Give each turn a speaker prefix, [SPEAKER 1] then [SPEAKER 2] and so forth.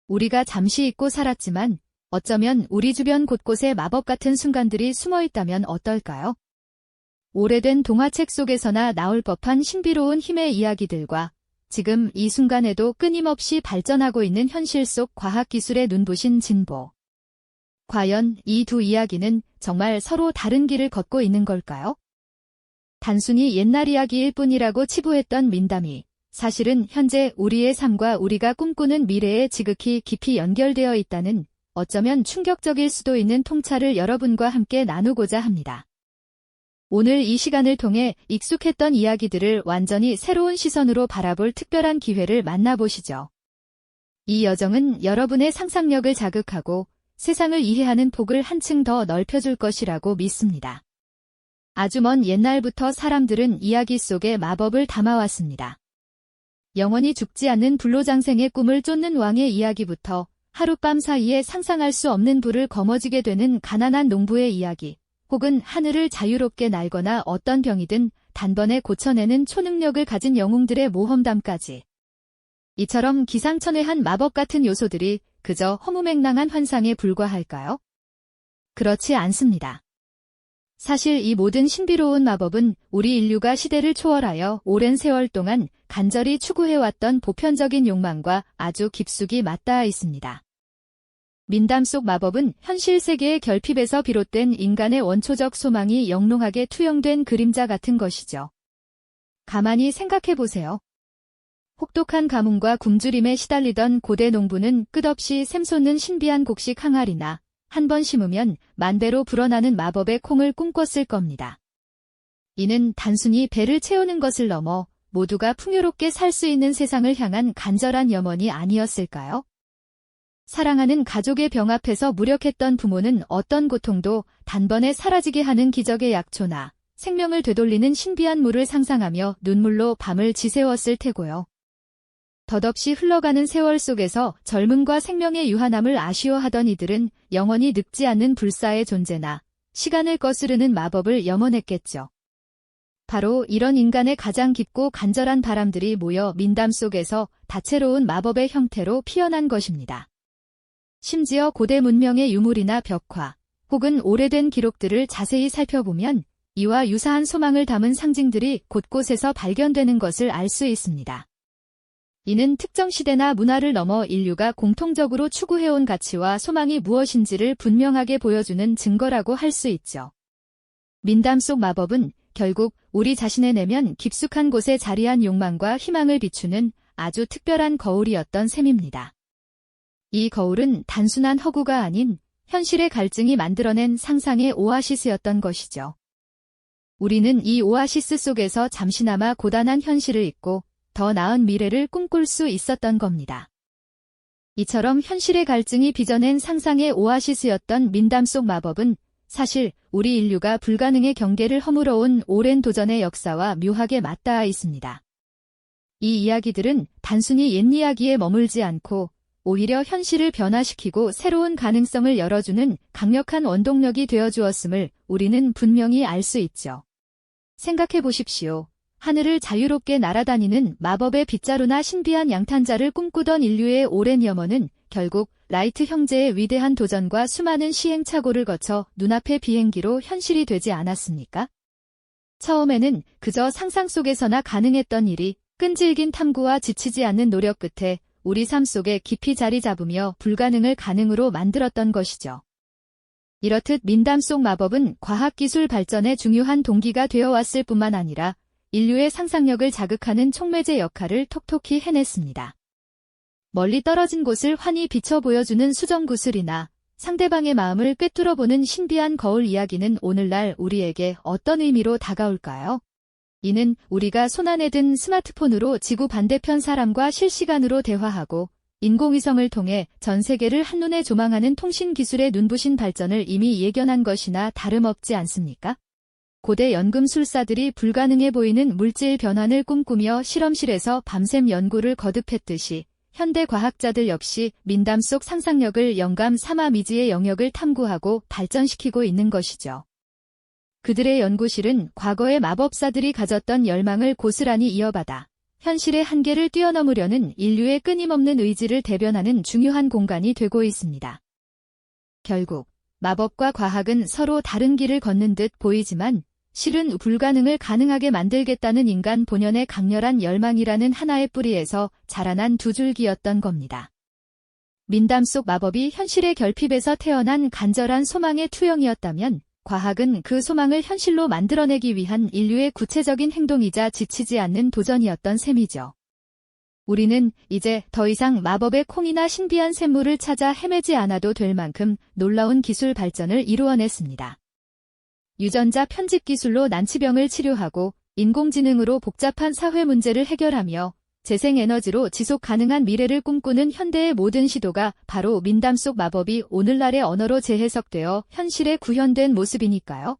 [SPEAKER 1] 우리가 잠시 잊고 살았지만 어쩌면 우리 주변 곳곳에 마법 같은 순간들이 숨어 있다면 어떨까요? 오래된 동화책 속에서나 나올 법한 신비로운 힘의 이야기들과 지금 이 순간에도 끊임없이 발전하고 있는 현실 속 과학기술의 눈부신 진보. 과연 이 두 이야기는 정말 서로 다른 길을 걷고 있는 걸까요? 단순히 옛날 이야기일 뿐이라고 치부했던 민담이 사실은 현재 우리의 삶과 우리가 꿈꾸는 미래에 지극히 깊이 연결되어 있다는 어쩌면 충격적일 수도 있는 통찰을 여러분과 함께 나누고자 합니다. 오늘 이 시간을 통해 익숙했던 이야기들을 완전히 새로운 시선으로 바라볼 특별한 기회를 만나보시죠. 이 여정은 여러분의 상상력을 자극하고 세상을 이해하는 폭을 한층 더 넓혀줄 것이라고 믿습니다. 아주 먼 옛날부터 사람들은 이야기 속에 마법을 담아왔습니다. 영원히 죽지 않는 불로장생의 꿈을 쫓는 왕의 이야기부터 하룻밤 사이에 상상할 수 없는 불을 거머쥐게 되는 가난한 농부의 이야기, 혹은 하늘을 자유롭게 날거나 어떤 병이든 단번에 고쳐내는 초능력을 가진 영웅들의 모험담까지. 이처럼 기상천외한 마법 같은 요소들이 그저 허무맹랑한 환상에 불과할까요? 그렇지 않습니다. 사실 이 모든 신비로운 마법은 우리 인류가 시대를 초월하여 오랜 세월 동안 간절히 추구해왔던 보편적인 욕망과 아주 깊숙이 맞닿아 있습니다. 민담 속 마법은 현실 세계의 결핍에서 비롯된 인간의 원초적 소망이 영롱하게 투영된 그림자 같은 것이죠. 가만히 생각해보세요. 혹독한 가뭄과 굶주림에 시달리던 고대 농부는 끝없이 샘솟는 신비한 곡식 항아리나 한 번 심으면 만배로 불어나는 마법의 콩을 꿈꿨을 겁니다. 이는 단순히 배를 채우는 것을 넘어 모두가 풍요롭게 살 수 있는 세상을 향한 간절한 염원이 아니었을까요? 사랑하는 가족의 병 앞에서 무력했던 부모는 어떤 고통도 단번에 사라지게 하는 기적의 약초나 생명을 되돌리는 신비한 물을 상상하며 눈물로 밤을 지새웠을 테고요. 덧없이 흘러가는 세월 속에서 젊음과 생명의 유한함을 아쉬워하던 이들은 영원히 늙지 않는 불사의 존재나 시간을 거스르는 마법을 염원했겠죠. 바로 이런 인간의 가장 깊고 간절한 바람들이 모여 민담 속에서 다채로운 마법의 형태로 피어난 것입니다. 심지어 고대 문명의 유물이나 벽화, 혹은 오래된 기록들을 자세히 살펴보면 이와 유사한 소망을 담은 상징들이 곳곳에서 발견되는 것을 알 수 있습니다. 이는 특정 시대나 문화를 넘어 인류가 공통적으로 추구해온 가치와 소망이 무엇인지를 분명하게 보여주는 증거라고 할 수 있죠. 민담 속 마법은 결국 우리 자신의 내면 깊숙한 곳에 자리한 욕망과 희망을 비추는 아주 특별한 거울이었던 셈입니다. 이 거울은 단순한 허구가 아닌 현실의 갈증이 만들어낸 상상의 오아시스였던 것이죠. 우리는 이 오아시스 속에서 잠시나마 고단한 현실을 잊고 더 나은 미래를 꿈꿀 수 있었던 겁니다. 이처럼 현실의 갈증이 빚어낸 상상의 오아시스였던 민담 속 마법은 사실 우리 인류가 불가능의 경계를 허물어온 오랜 도전의 역사와 묘하게 맞닿아 있습니다. 이 이야기들은 단순히 옛 이야기에 머물지 않고 오히려 현실을 변화시키고 새로운 가능성을 열어주는 강력한 원동력이 되어주었음을 우리는 분명히 알 수 있죠. 생각해 보십시오. 하늘을 자유롭게 날아다니는 마법의 빗자루나 신비한 양탄자를 꿈꾸던 인류의 오랜 염원은 결국 라이트 형제의 위대한 도전과 수많은 시행착오를 거쳐 눈앞의 비행기로 현실이 되지 않았습니까? 처음에는 그저 상상 속에서나 가능했던 일이 끈질긴 탐구와 지치지 않는 노력 끝에 우리 삶 속에 깊이 자리 잡으며 불가능을 가능으로 만들었던 것이죠. 이렇듯 민담 속 마법은 과학기술 발전의 중요한 동기가 되어왔을 뿐만 아니라 인류의 상상력을 자극하는 촉매제 역할을 톡톡히 해냈습니다. 멀리 떨어진 곳을 환히 비춰 보여주는 수정구슬이나 상대방의 마음을 꿰뚫어보는 신비한 거울 이야기는 오늘날 우리에게 어떤 의미로 다가올까요? 이는 우리가 손안에 든 스마트폰으로 지구 반대편 사람과 실시간으로 대화하고 인공위성을 통해 전 세계를 한눈에 조망하는 통신기술의 눈부신 발전을 이미 예견한 것이나 다름없지 않습니까? 고대 연금술사들이 불가능해 보이는 물질 변환을 꿈꾸며 실험실에서 밤샘 연구를 거듭했듯이 현대 과학자들 역시 민담 속 상상력을 영감 삼아 미지의 영역을 탐구하고 발전시키고 있는 것이죠. 그들의 연구실은 과거의 마법사들이 가졌던 열망을 고스란히 이어받아 현실의 한계를 뛰어넘으려는 인류의 끊임없는 의지를 대변하는 중요한 공간이 되고 있습니다. 결국 마법과 과학은 서로 다른 길을 걷는 듯 보이지만 실은 불가능을 가능하게 만들겠다는 인간 본연의 강렬한 열망이라는 하나의 뿌리에서 자라난 두 줄기였던 겁니다. 민담 속 마법이 현실의 결핍에서 태어난 간절한 소망의 투영이었다면 과학은 그 소망을 현실로 만들어내기 위한 인류의 구체적인 행동이자 지치지 않는 도전이었던 셈이죠. 우리는 이제 더 이상 마법의 콩이나 신비한 샘물을 찾아 헤매지 않아도 될 만큼 놀라운 기술 발전을 이루어냈습니다. 유전자 편집 기술로 난치병을 치료하고 인공지능으로 복잡한 사회 문제를 해결하며 재생에너지로 지속 가능한 미래를 꿈꾸는 현대의 모든 시도가 바로 민담 속 마법이 오늘날의 언어로 재해석되어 현실에 구현된 모습이니까요.